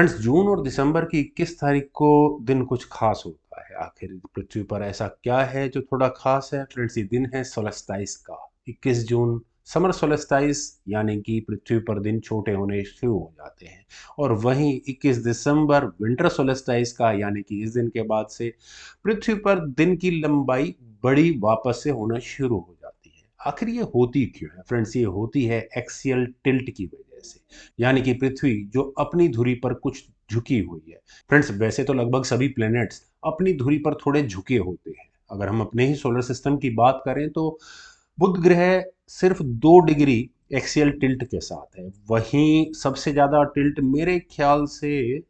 Friends, जून और दिसंबर की 21 तारीख को दिन कुछ खास होता है। आखिर पृथ्वी पर ऐसा क्या है जो थोड़ा खास है? फ्रेंड्स, ये दिन है सोलस्टाइस का। 21 जून समर सोलस्टाइस, यानी कि पृथ्वी पर दिन छोटे होने शुरू हो जाते हैं। और वहीं 21 दिसंबर विंटर सोलस्टाइस का, यानी कि इस दिन के बाद से पृथ्वी पर दिन की लंबाई बड़ी वापस से होना शुरू हो जाती है। आखिर ये होती क्यों है? फ्रेंड्स, ये होती है एक्सियल टिल्ट की वजह से, यानी कि पृथ्वी जो अपनी धुरी पर कुछ झुकी हुई है। फ्रेंड्स, वैसे तो लगभग सभी प्लैनेट्स अपनी धुरी पर थोड़े झुके होते हैं। अगर हम अपने ही सोलर सिस्टम की बात करें तो बुध ग्रह सिर्फ 2 डिग्री एक्सियल टिल्ट के साथ है। वहीं सबसे ज्यादा टिल्ट मेरे ख्याल से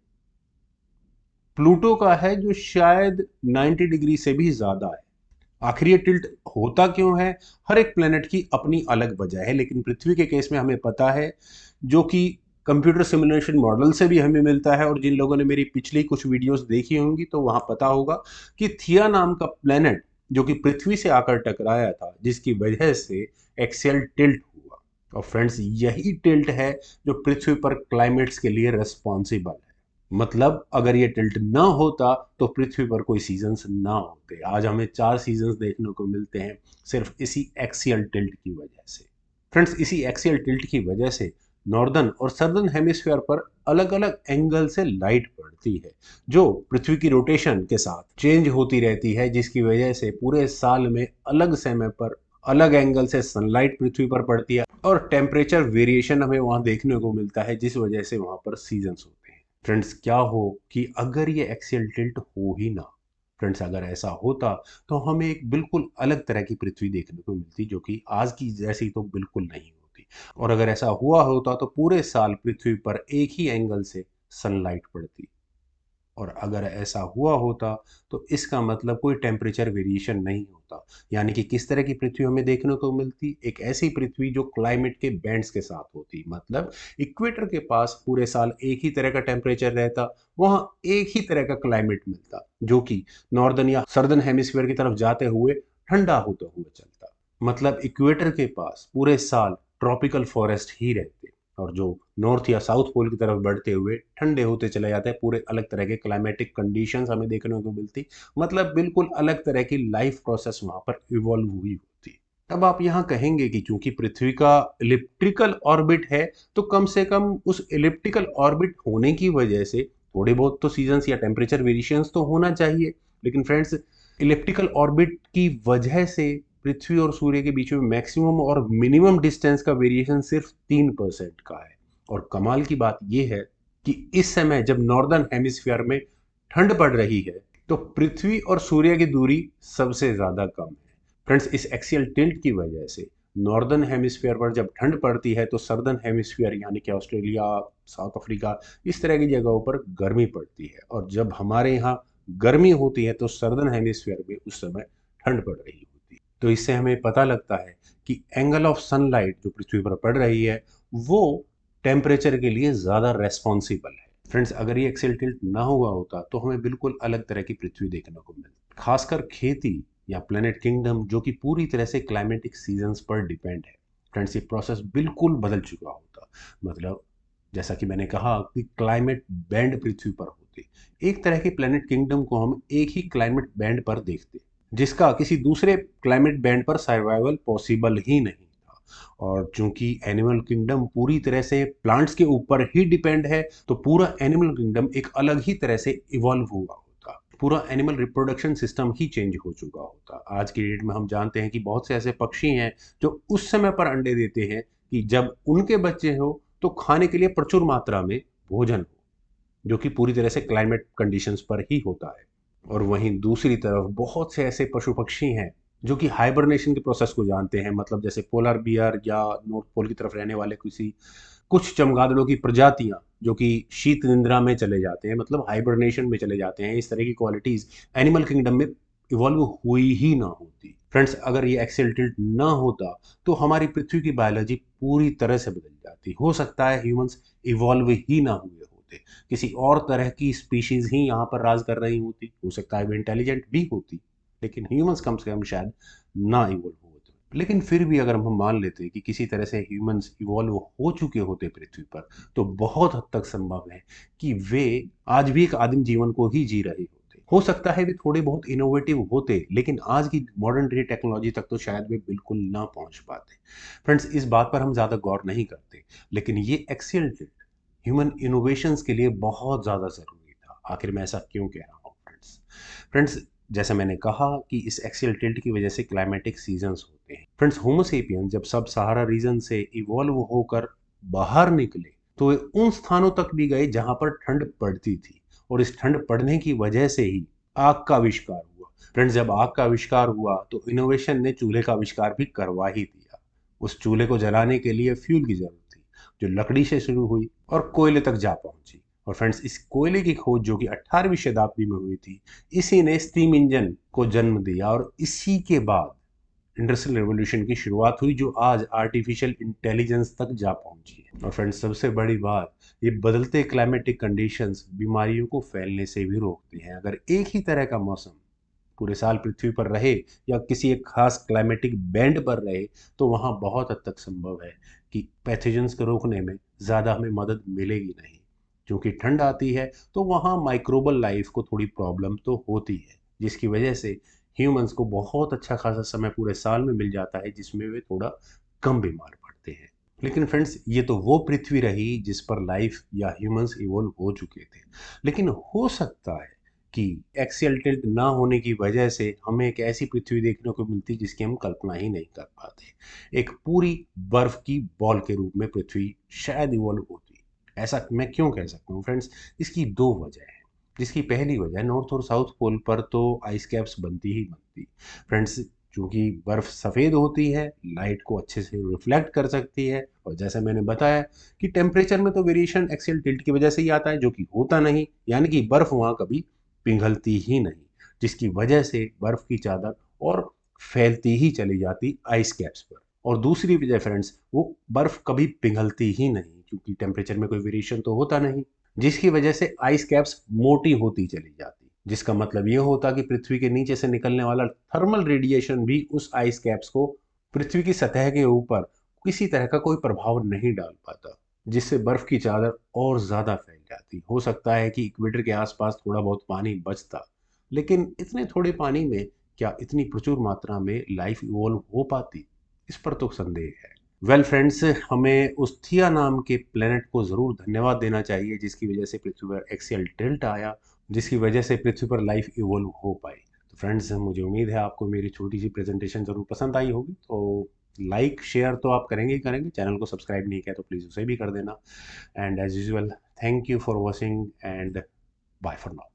प्लूटो का है, जो शायद 90 डिग्री से भी ज्यादा है। आखिर ये टिल्ट होता क्यों है? हर एक प्लेनेट की अपनी अलग वजह है, लेकिन पृथ्वी के केस में हमें पता है, जो कि कंप्यूटर सिमुलेशन मॉडल से भी हमें मिलता है। और जिन लोगों ने मेरी पिछली कुछ वीडियोस देखी होंगी तो वहां पता होगा कि थिया नाम का प्लेनेट जो कि पृथ्वी से आकर टकराया था, जिसकी वजह से एक्सियल टिल्ट हुआ। और फ्रेंड्स, यही टिल्ट है जो पृथ्वी पर क्लाइमेट्स के लिए रिस्पॉन्सिबल है। मतलब अगर ये टिल्ट ना होता तो पृथ्वी पर कोई सीजन्स ना होते। आज हमें 4 सीजन्स देखने को मिलते हैं सिर्फ इसी एक्सियल टिल्ट की वजह से। फ्रेंड्स, इसी एक्सियल टिल्ट की वजह से नॉर्दर्न और सदर्न हेमिस्फीयर पर अलग अलग एंगल से लाइट पड़ती है, जो पृथ्वी की रोटेशन के साथ चेंज होती रहती है, जिसकी वजह से पूरे साल में अलग समय पर अलग एंगल से सनलाइट पृथ्वी पर पड़ती है और टेम्परेचर वेरिएशन हमें वहां देखने को मिलता है, जिस वजह से वहां पर सीजन्स होते हैं। फ्रेंड्स, क्या हो कि अगर ये एक्सियल टिल्ट हो ही ना, फ्रेंड्स अगर ऐसा होता तो हमें एक बिल्कुल अलग तरह की पृथ्वी देखने को मिलती, जो कि आज की जैसी तो बिल्कुल नहीं होती। और अगर ऐसा हुआ होता तो पूरे साल पृथ्वी पर एक ही एंगल से सनलाइट पड़ती। और अगर ऐसा हुआ होता तो इसका मतलब कोई टेम्परेचर वेरिएशन नहीं होता। यानी कि किस तरह की पृथ्वी हमें देखने को मिलती? एक ऐसी पृथ्वी जो क्लाइमेट के बैंड्स के साथ होती। मतलब इक्वेटर के पास पूरे साल एक ही तरह का टेम्परेचर रहता, वहां एक ही तरह का क्लाइमेट मिलता, जो कि नॉर्दर्न या सर्दर्न हेमिस्फीयर की तरफ जाते हुए ठंडा होता हुआ चलता। मतलब इक्वेटर के पास पूरे साल ट्रॉपिकल फॉरेस्ट ही रहते, और जो नॉर्थ या साउथ पोल की तरफ बढ़ते हुए ठंडे होते चले जाते हैं, पूरे अलग तरह के क्लाइमेटिक कंडीशंस हमें देखने को मिलती। मतलब बिल्कुल अलग तरह की लाइफ प्रोसेस वहां पर इवॉल्व हुई होती। तब आप यहाँ कहेंगे कि चूंकि पृथ्वी का इलिप्टिकल ऑर्बिट है, तो कम से कम उस इलिप्टिकल ऑर्बिट होने की वजह से थोड़े बहुत तो सीजन्स या टेम्परेचर वेरिएशंस तो होना चाहिए। लेकिन फ्रेंड्स, इलिप्टिकल ऑर्बिट की वजह से पृथ्वी और सूर्य के बीच में मैक्सिमम और मिनिमम डिस्टेंस का वेरिएशन सिर्फ 3% का है। और कमाल की बात यह है कि इस समय जब नॉर्दर्न हेमिस्फीयर में ठंड पड़ रही है, तो पृथ्वी और सूर्य की दूरी सबसे ज्यादा कम है। फ्रेंड्स, इस एक्सियल टिल्ट की वजह से नॉर्दर्न हेमिस्फीयर पर जब ठंड पड़ती है तो सर्दर्न हेमिस्फीयर यानी कि ऑस्ट्रेलिया, साउथ अफ्रीका, इस तरह की जगहों पर गर्मी पड़ती है। और जब हमारे यहाँ गर्मी होती है तो सर्दर्न हेमिस्फीयर में उस समय ठंड पड़ रही होती है। तो इससे हमें पता लगता है कि एंगल ऑफ सनलाइट जो पृथ्वी पर पड़ रही है, वो टेम्परेचर के लिए ज़्यादा रेस्पॉन्सिबल है। फ्रेंड्स, अगर ये एक्सियल टिल्ट ना हुआ होता तो हमें बिल्कुल अलग तरह की पृथ्वी देखने को मिलती। खासकर खेती या प्लेनेट किंगडम, जो कि पूरी तरह से क्लाइमेटिक सीजन्स पर डिपेंड है। फ्रेंड्स, ये प्रोसेस बिल्कुल बदल चुका होता। मतलब जैसा कि मैंने कहा कि क्लाइमेट बैंड पृथ्वी पर होते, एक तरह के प्लेनेट किंगडम को हम एक ही क्लाइमेट बैंड पर देखते, जिसका किसी दूसरे क्लाइमेट बैंड पर सर्वाइवल पॉसिबल ही नहीं था। और चूंकि एनिमल किंगडम पूरी तरह से प्लांट्स के ऊपर ही डिपेंड है, तो पूरा एनिमल किंगडम एक अलग ही तरह से इवॉल्व हुआ होता। पूरा एनिमल रिप्रोडक्शन सिस्टम ही चेंज हो चुका होता। आज की डेट में हम जानते हैं कि बहुत से ऐसे पक्षी हैं जो उस समय पर अंडे देते हैं कि जब उनके बच्चे हो तो खाने के लिए प्रचुर मात्रा में भोजन हो, जो कि पूरी तरह से क्लाइमेट कंडीशंस पर ही होता है। और वहीं दूसरी तरफ बहुत से ऐसे पशु पक्षी हैं जो कि हाइबरनेशन के प्रोसेस को जानते हैं। मतलब जैसे पोलर बियर या नॉर्थ पोल की तरफ रहने वाले किसी कुछ चमगादड़ों की प्रजातियां, जो कि शीत निद्रा में चले जाते हैं, मतलब हाइबरनेशन में चले जाते हैं। इस तरह की क्वालिटीज एनिमल किंगडम में इवॉल्व हुई ही ना होती। फ्रेंड्स, अगर ये एक्सियल टिल्ट ना होता तो हमारी पृथ्वी की बायोलॉजी पूरी तरह से बदल जाती। हो सकता है ह्यूमंस इवॉल्व ही ना हुए होते, किसी और तरह की स्पीशीज ही यहाँ पर राज कर रही होती। हो सकता है वो इंटेलिजेंट भी होती, लेकिन ह्यूमंस कम से कम शायद ना इवॉल्व होते। लेकिन फिर भी अगर हम मान लेते कि किसी तरह से ह्यूमंस इवॉल्व हो चुके होते पृथ्वी पर, तो बहुत हद तक संभव है कि वे आज भी एक आदिम जीवन को ही जी रहे होते। हो सकता है वे थोड़े बहुत इनोवेटिव होते, लेकिन आज की मॉडर्न डे टेक्नोलॉजी तक तो शायद वे बिल्कुल ना पहुंच पाते। फ्रेंड्स, इस बात पर हम ज़्यादा गौर नहीं करते, लेकिन ये एक्सियल ह्यूमन इनोवेशंस के लिए बहुत ज़्यादा ज़रूरी था। आखिर मैं ऐसा क्यों कह रहा हूँ फ्रेंड्स? फ्रेंड्स, जैसे मैंने कहा कि इस एक्सियल टिल्ट की वजह से क्लाइमेटिक सीजन्स होते हैं। फ्रेंड्स, होमो सेपियन जब सब सहारा रीजन से इवॉल्व होकर बाहर निकले, तो वे उन स्थानों तक भी गए जहां पर ठंड पड़ती थी, और इस ठंड पड़ने की वजह से ही आग का आविष्कार हुआ। फ्रेंड्स, जब आग का आविष्कार हुआ तो इनोवेशन ने चूल्हे का आविष्कार भी करवा ही दिया। उस चूल्हे को जलाने के लिए फ्यूल की जरूरत थी, जो लकड़ी से शुरू हुई और कोयले तक जा पहुंची। और फ्रेंड्स, इस कोयले की खोज जो कि 18वीं शताब्दी में हुई थी, इसी ने स्टीम इंजन को जन्म दिया, और इसी के बाद इंडस्ट्रियल रेवोल्यूशन की शुरुआत हुई, जो आज आर्टिफिशियल इंटेलिजेंस तक जा पहुंची है। और फ्रेंड्स, सबसे बड़ी बात, ये बदलते क्लाइमेटिक कंडीशंस बीमारियों को फैलने से भी रोकते हैं। अगर एक ही तरह का मौसम पूरे साल पृथ्वी पर रहे, या किसी एक खास क्लाइमेटिक बैंड पर रहे, तो वहाँ बहुत हद तक संभव है कि पैथोजेंस को रोकने में ज़्यादा हमें मदद मिलेगी नहीं। क्योंकि ठंड आती है तो वहाँ माइक्रोबल लाइफ को थोड़ी प्रॉब्लम तो होती है, जिसकी वजह से ह्यूमंस को बहुत अच्छा खासा समय पूरे साल में मिल जाता है, जिसमें वे थोड़ा कम बीमार पड़ते हैं। लेकिन फ्रेंड्स, ये तो वो पृथ्वी रही जिस पर लाइफ या ह्यूमंस इवोल्व हो चुके थे। लेकिन हो सकता है कि एक्सियल टिल्ट ना होने की वजह से हमें एक ऐसी पृथ्वी देखने को मिलती जिसकी हम कल्पना ही नहीं कर पाते। एक पूरी बर्फ की बॉल के रूप में पृथ्वी शायद इवॉल्व होती। ऐसा मैं क्यों कह सकता हूँ फ्रेंड्स? इसकी दो वजह है। जिसकी पहली वजह, नॉर्थ और साउथ पोल पर तो आइस कैप्स बनती ही बनती। फ्रेंड्स, चूंकि बर्फ सफ़ेद होती है, लाइट को अच्छे से रिफ्लेक्ट कर सकती है, और जैसे मैंने बताया कि टेम्परेचर में तो वेरिएशन एक्सियल टिल्ट की वजह से ही आता है, जो कि होता नहीं, यानी कि बर्फ वहाँ कभी पिघलती ही नहीं, जिसकी वजह से बर्फ की चादर और फैलती ही चली जाती आइस कैप्स पर। और दूसरी वजह फ्रेंड्स, वो बर्फ कभी पिघलती ही नहीं, क्योंकि टेम्परेचर में कोई वेरिएशन तो होता नहीं, जिसकी वजह से आइस कैप्स मोटी होती चली जाती। जिसका मतलब ये होता कि पृथ्वी के नीचे से निकलने वाला थर्मल रेडिएशन भी उस आइस कैप्स को पृथ्वी की सतह के ऊपर किसी तरह का कोई प्रभाव नहीं डाल पाता, जिससे बर्फ की चादर और ज्यादा फैल जाती। हो सकता है कि इक्वेटर के आसपास थोड़ा बहुत पानी बचता, लेकिन इतने थोड़े पानी में क्या इतनी प्रचुर मात्रा में लाइफ इवॉल्व हो पाती? इस पर तो संदेह है। वेल फ्रेंड्स, हमें उस थिया नाम के प्लेनेट को ज़रूर धन्यवाद देना चाहिए, जिसकी वजह से पृथ्वी पर एक्सियल टिल्ट आया, जिसकी वजह से पृथ्वी पर लाइफ इवॉल्व हो पाई। तो फ्रेंड्स, मुझे उम्मीद है आपको मेरी छोटी सी प्रेजेंटेशन ज़रूर पसंद आई होगी। तो लाइक शेयर तो आप करेंगे ही करेंगे, चैनल को सब्सक्राइब नहीं किया तो प्लीज़ उसे भी कर देना। And as usual, thank you for watching and bye for now.